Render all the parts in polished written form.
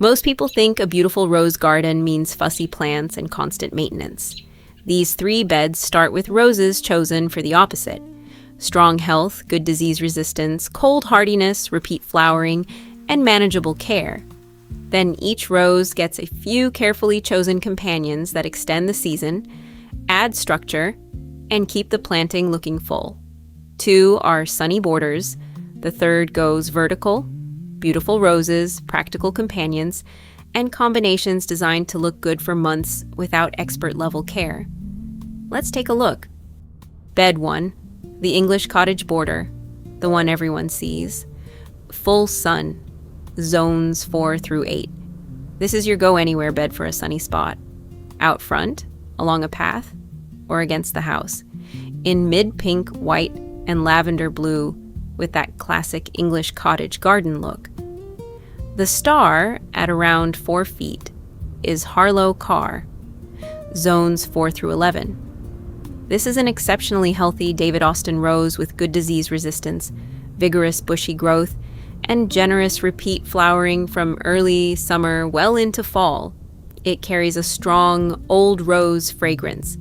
Most people think a beautiful rose garden means fussy plants and constant maintenance. These 3 beds start with roses chosen for the opposite: strong health, good disease resistance, cold hardiness, repeat flowering, and manageable care. Then each rose gets a few carefully chosen companions that extend the season, add structure, and keep the planting looking full. 2 are sunny borders. The 3rd goes vertical, beautiful roses, practical companions, and combinations designed to look good for months without expert-level care. Let's take a look. Bed 1, the English cottage border, the one everyone sees. Full sun, zones 4 through 8. This is your go-anywhere bed for a sunny spot. Out front, along a path, or against the house. In mid-pink, white, and lavender-blue with that classic English cottage garden look. The star, at around 4 feet, is Harlow Carr, zones 4 through 11. This is an exceptionally healthy David Austin rose with good disease resistance, vigorous bushy growth, and generous repeat flowering from early summer well into fall. It carries a strong, old rose fragrance.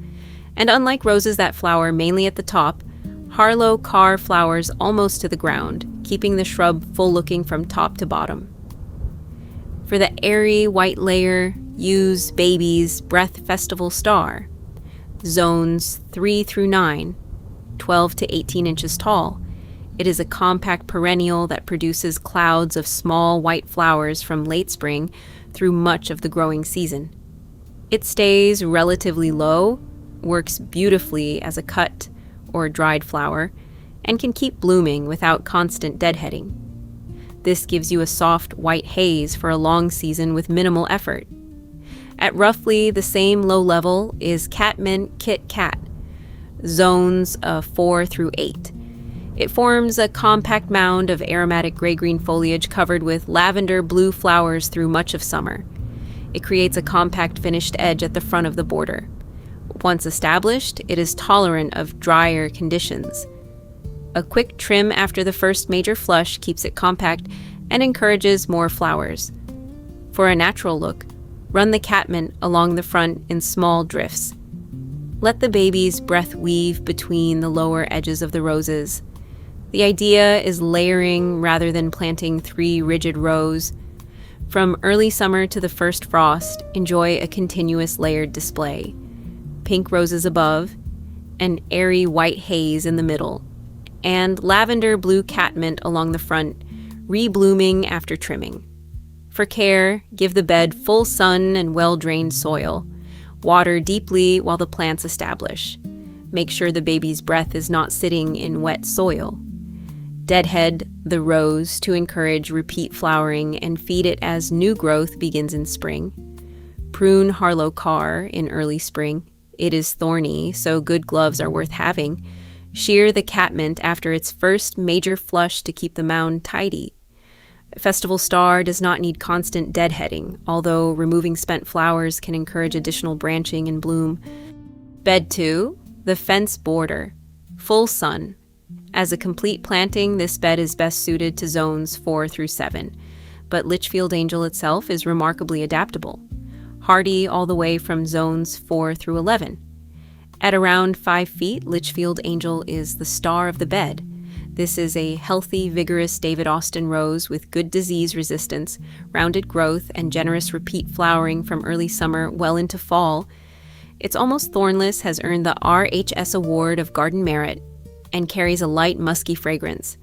And unlike roses that flower mainly at the top, Harlow Carr flowers almost to the ground, keeping the shrub full-looking from top to bottom. For the airy white layer, use Baby's Breath Festival Star, zones 3 through 9, 12 to 18 inches tall. It is a compact perennial that produces clouds of small white flowers from late spring through much of the growing season. It stays relatively low, works beautifully as a cut or dried flower, and can keep blooming without constant deadheading. This gives you a soft white haze for a long season with minimal effort. At roughly the same low level is Catmint Kit Cat, zones 4 through 8. It forms a compact mound of aromatic gray-green foliage covered with lavender-blue flowers through much of summer. It creates a compact finished edge at the front of the border. Once established, it is tolerant of drier conditions. A quick trim after the first major flush keeps it compact and encourages more flowers. For a natural look, run the catmint along the front in small drifts. Let the baby's breath weave between the lower edges of the roses. The idea is layering rather than planting 3 rigid rows. From early summer to the first frost, enjoy a continuous layered display. Pink roses above, an airy white haze in the middle, and lavender-blue catmint along the front, reblooming after trimming. For care, give the bed full sun and well-drained soil. Water deeply while the plants establish. Make sure the baby's breath is not sitting in wet soil. Deadhead the rose to encourage repeat flowering and feed it as new growth begins in spring. Prune Harlow Carr in early spring. It is thorny, so good gloves are worth having. Shear the catmint after its first major flush to keep the mound tidy. Festival Star does not need constant deadheading, although removing spent flowers can encourage additional branching and bloom. Bed 2, the fence border. Full sun. As a complete planting, this bed is best suited to zones 4 through 7, but Litchfield Angel itself is remarkably adaptable. Hardy all the way from zones 4 through 11. At around 5 feet, Litchfield Angel is the star of the bed. This is a healthy, vigorous David Austin rose with good disease resistance, rounded growth, and generous repeat flowering from early summer well into fall. It's almost thornless, has earned the RHS Award of Garden Merit, and carries a light, musky fragrance.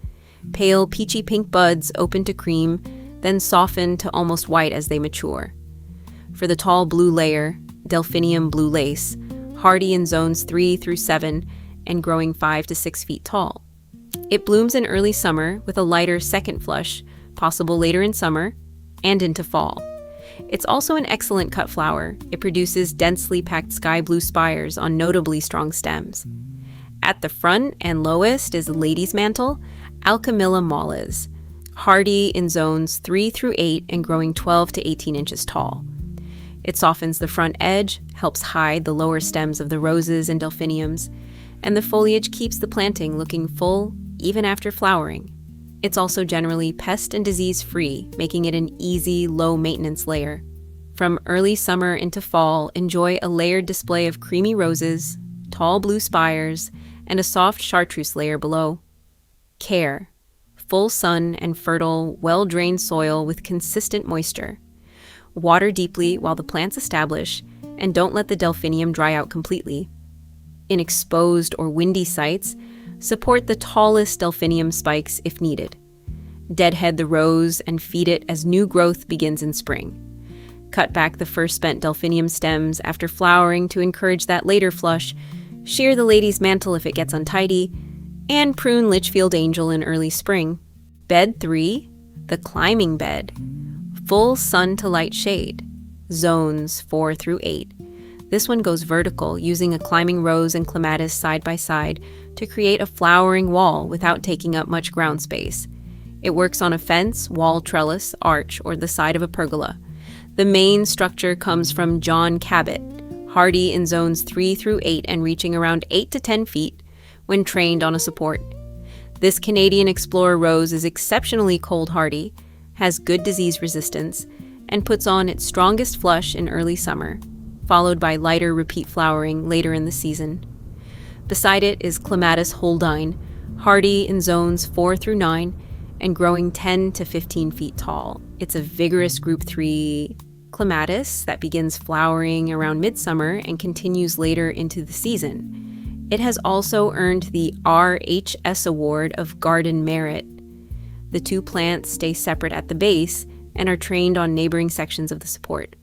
Pale, peachy pink buds open to cream, then soften to almost white as they mature. For the tall blue layer, delphinium blue lace, hardy in zones 3 through 7 and growing 5 to 6 feet tall. It blooms in early summer with a lighter second flush, possible later in summer and into fall. It's also an excellent cut flower. It produces densely packed sky blue spires on notably strong stems. At the front and lowest is Lady's Mantle, Alchemilla mollis, hardy in zones 3 through 8 and growing 12 to 18 inches tall. It softens the front edge, helps hide the lower stems of the roses and delphiniums, and the foliage keeps the planting looking full even after flowering. It's also generally pest and disease-free, making it an easy, low-maintenance layer. From early summer into fall, enjoy a layered display of creamy roses, tall blue spires, and a soft chartreuse layer below. Care. Full sun and fertile, well-drained soil with consistent moisture. Water deeply while the plants establish, and don't let the delphinium dry out completely. In exposed or windy sites, support the tallest delphinium spikes if needed. Deadhead the rose and feed it as new growth begins in spring. Cut back the first spent delphinium stems after flowering to encourage that later flush, shear the lady's mantle if it gets untidy, and prune Litchfield Angel in early spring. Bed 3, the climbing bed. Full sun to light shade. Zones 4 through 8. This one goes vertical, using a climbing rose and clematis side by side to create a flowering wall without taking up much ground space. It works on a fence, wall, trellis, arch, or the side of a pergola. The main structure comes from John Cabot, hardy in zones 3 through 8 and reaching around 8 to 10 feet when trained on a support. This Canadian explorer rose is exceptionally cold hardy, has good disease resistance, and puts on its strongest flush in early summer, followed by lighter repeat flowering later in the season. Beside it is Clematis Holdine, hardy in zones 4 through 9 and growing 10 to 15 feet tall. It's a vigorous group 3 clematis that begins flowering around midsummer and continues later into the season. It has also earned the RHS Award of Garden Merit. The two plants stay separate at the base and are trained on neighboring sections of the support.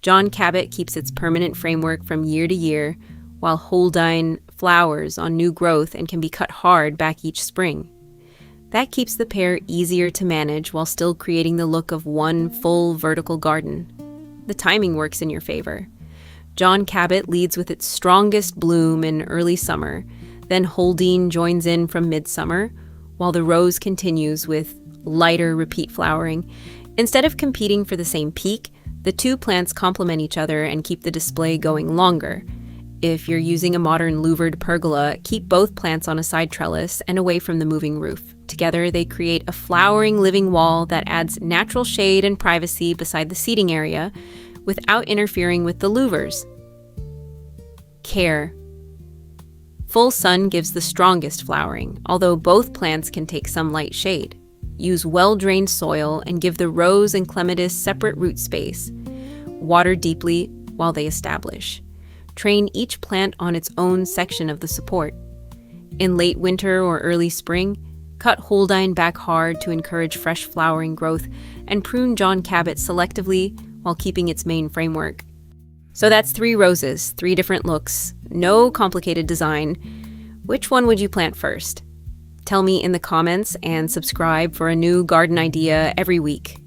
John Cabot keeps its permanent framework from year to year, while Holdine flowers on new growth and can be cut hard back each spring. That keeps the pair easier to manage while still creating the look of one full vertical garden. The timing works in your favor. John Cabot leads with its strongest bloom in early summer, then Holdine joins in from midsummer, while the rose continues with lighter repeat flowering. Instead of competing for the same peak, the two plants complement each other and keep the display going longer. If you're using a modern louvered pergola, keep both plants on a side trellis and away from the moving roof. Together, they create a flowering living wall that adds natural shade and privacy beside the seating area without interfering with the louvers. Care. Full sun gives the strongest flowering, although both plants can take some light shade. Use well-drained soil and give the rose and clematis separate root space. Water deeply while they establish. Train each plant on its own section of the support. In late winter or early spring, cut Holdine back hard to encourage fresh flowering growth and prune John Cabot selectively while keeping its main framework. So that's 3 roses, 3 different looks, no complicated design. Which one would you plant first? Tell me in the comments and subscribe for a new garden idea every week.